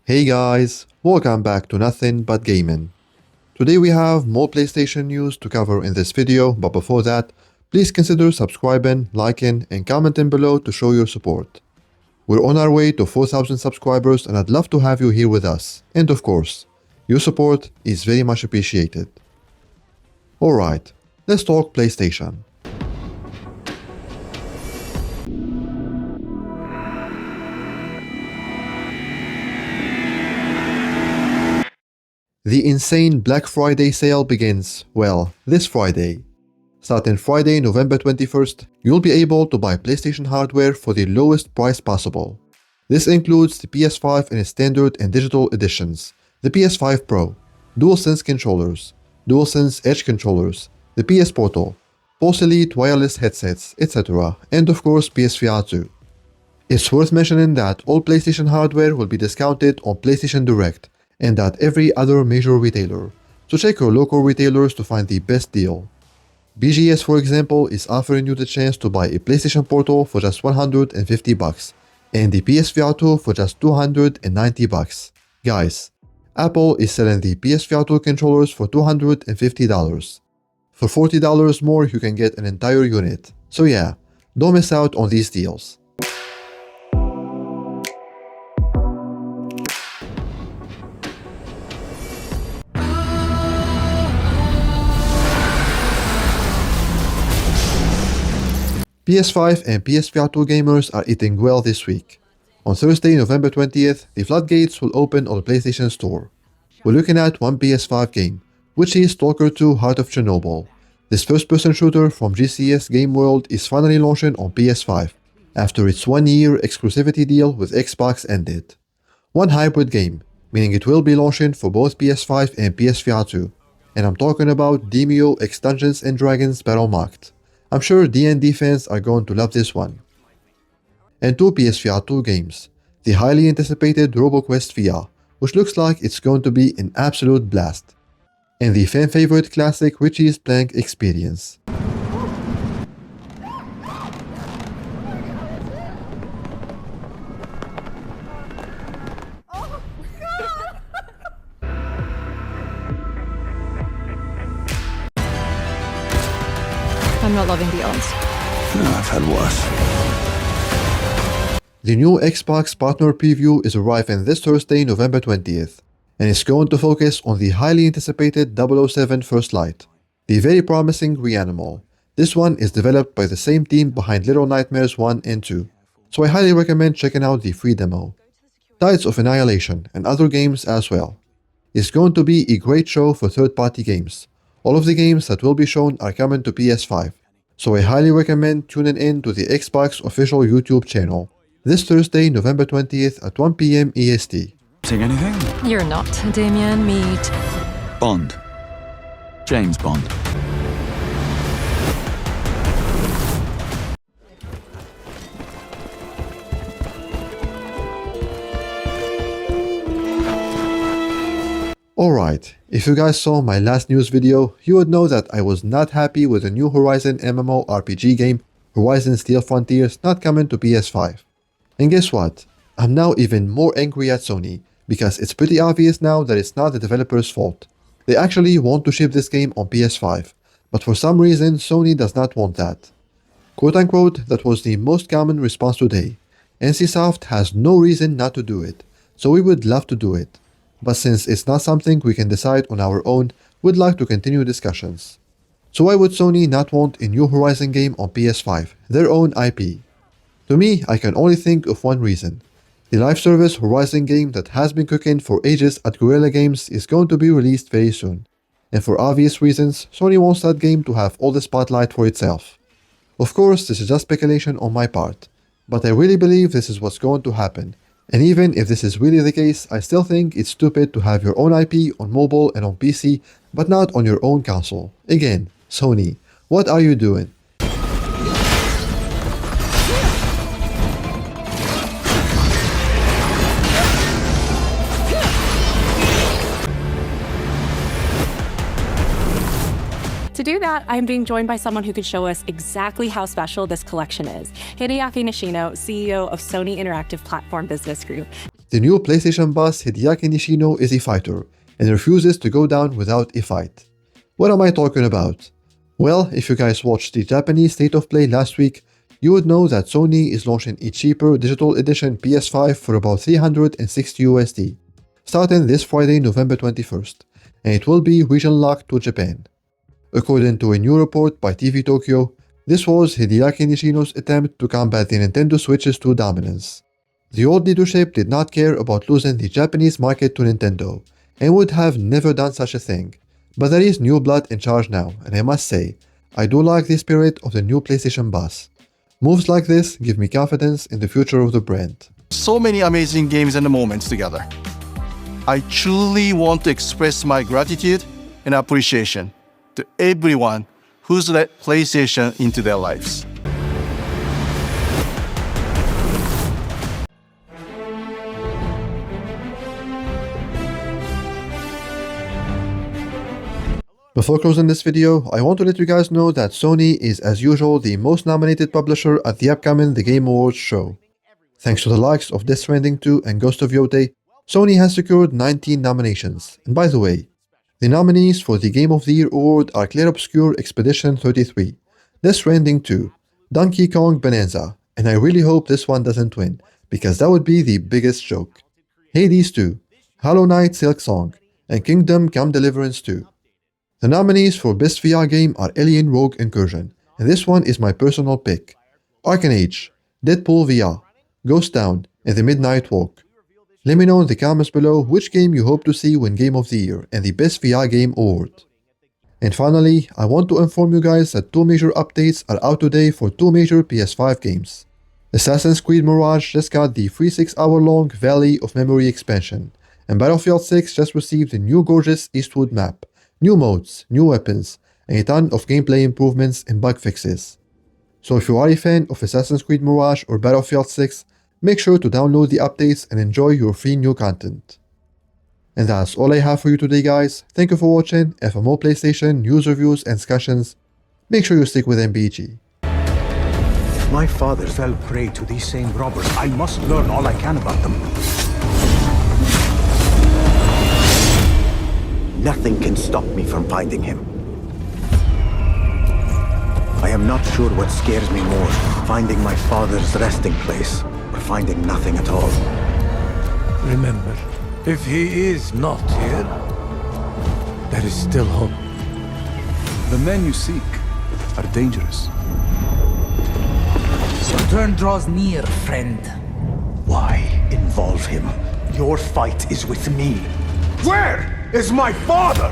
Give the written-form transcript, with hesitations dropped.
Hey guys, welcome back to Nothing But Gaming. Today we have more PlayStation news to cover in this video, but before that, please consider subscribing, liking, and commenting below to show your support. We're on our way to 4,000 subscribers and I'd love to have you here with us, and of course, your support is very much appreciated. Alright, let's talk PlayStation. The insane Black Friday sale begins, well, this Friday. Starting Friday, November 21st, you'll be able to buy PlayStation hardware for the lowest price possible. This includes the PS5 in its standard and digital editions, the PS5 Pro, DualSense controllers, DualSense Edge controllers, the PS Portal, Pulse Elite wireless headsets, etc., and of course PSVR2. It's worth mentioning that all PlayStation hardware will be discounted on PlayStation Direct, and at every other major retailer, so check your local retailers to find the best deal. BGS, for example, is offering you the chance to buy a PlayStation Portal for just $150 and the PSVR2 for just $290. Guys, Apple is selling the PSVR2 controllers for $250. For $40 more, you can get an entire unit. So yeah, don't miss out on these deals. PS5 and PSVR2 gamers are eating well this week. On Thursday, November 20th, the floodgates will open on the PlayStation Store. We're looking at one PS5 game, which is Stalker 2 Heart of Chernobyl. This first-person shooter from GCS Game World is finally launching on PS5, after its one-year exclusivity deal with Xbox ended. One hybrid game, meaning it will be launching for both PS5 and PSVR2, and I'm talking about Demeo X Dungeons & Dragons Battle Marked. I'm sure D&D fans are going to love this one. And two PSVR2 games, the highly anticipated RoboQuest VR, which looks like it's going to be an absolute blast, and the fan-favorite classic Richie's Plank Experience. I'm not loving the odds. I've had worse. The new Xbox partner preview is arriving this Thursday, November 20th, and it's going to focus on the highly anticipated 007 First Light, the very promising Reanimal. This one is developed by the same team behind Little Nightmares 1 and 2, so I highly recommend checking out the free demo. Tides of Annihilation and other games as well. It's going to be a great show for third-party games. All of the games that will be shown are coming to PS5, so I highly recommend tuning in to the Xbox official YouTube channel this Thursday, November 20th at 1 PM EST. Seeing anything? You're not, Damien. Meet. Bond. James Bond. Alright, if you guys saw my last news video, you would know that I was not happy with the new Horizon MMORPG game, Horizon Steel Frontiers, not coming to PS5. And guess what? I'm now even more angry at Sony, because it's pretty obvious now that it's not the developer's fault. They actually want to ship this game on PS5, but for some reason Sony does not want that. Quote unquote, that was the most common response today. NCSoft has no reason not to do it, so we would love to do it. But since it's not something we can decide on our own, we'd like to continue discussions. So why would Sony not want a new Horizon game on PS5, their own IP? To me, I can only think of one reason. The live service Horizon game that has been cooking for ages at Guerrilla Games is going to be released very soon. And for obvious reasons, Sony wants that game to have all the spotlight for itself. Of course, this is just speculation on my part, but I really believe this is what's going to happen. And even if this is really the case, I still think it's stupid to have your own IP on mobile and on PC, but not on your own console. Again, Sony, what are you doing? To do that, I'm being joined by someone who can show us exactly how special this collection is. Hideaki Nishino, CEO of Sony Interactive Platform Business Group. The new PlayStation boss Hideaki Nishino is a fighter and refuses to go down without a fight. What am I talking about? Well, if you guys watched the Japanese State of Play last week, you would know that Sony is launching a cheaper digital edition PS5 for about $360 USD, starting this Friday, November 21st, and it will be region locked to Japan. According to a new report by TV Tokyo, this was Hideaki Nishino's attempt to combat the Nintendo Switch's true dominance. The old leadership did not care about losing the Japanese market to Nintendo, and would have never done such a thing. But there is new blood in charge now, and I must say, I do like the spirit of the new PlayStation boss. Moves like this give me confidence in the future of the brand. So many amazing games and moments together. I truly want to express my gratitude and appreciation to everyone who's let PlayStation into their lives. Before closing this video, I want to let you guys know that Sony is as usual the most nominated publisher at the upcoming The Game Awards show. Thanks to the likes of Death Stranding 2 and Ghost of GOTY, Sony has secured 19 nominations. And by the way, the nominees for the Game of the Year award are Clair Obscur Expedition 33, Death Stranding 2, Donkey Kong Bonanza, and I really hope this one doesn't win, because that would be the biggest joke, Hades 2, Hollow Knight Silksong, and Kingdom Come Deliverance 2. The nominees for Best VR Game are Alien Rogue Incursion, and this one is my personal pick, Arcanage, Deadpool VR, Ghost Town, and The Midnight Walk. Let me know in the comments below which game you hope to see win Game of the Year and the Best VR Game award. And finally, I want to inform you guys that 2 major updates are out today for 2 major PS5 games. Assassin's Creed Mirage just got the free 6-hour-long Valley of Memory expansion, and Battlefield 6 just received a new gorgeous Eastwood map, new modes, new weapons, and a ton of gameplay improvements and bug fixes. So if you are a fan of Assassin's Creed Mirage or Battlefield 6, make sure to download the updates and enjoy your free new content. And that's all I have for you today, guys. Thank you for watching, and for more PlayStation news, reviews, and discussions, make sure you stick with MBG. If my father fell prey to these same robbers, I must learn all I can about them. Nothing can stop me from finding him. I am not sure what scares me more, finding my father's resting place, or finding nothing at all. Remember, if he is not here, there is still hope. The men you seek are dangerous. Your turn draws near, friend. Why involve him? Your fight is with me. Where is my father?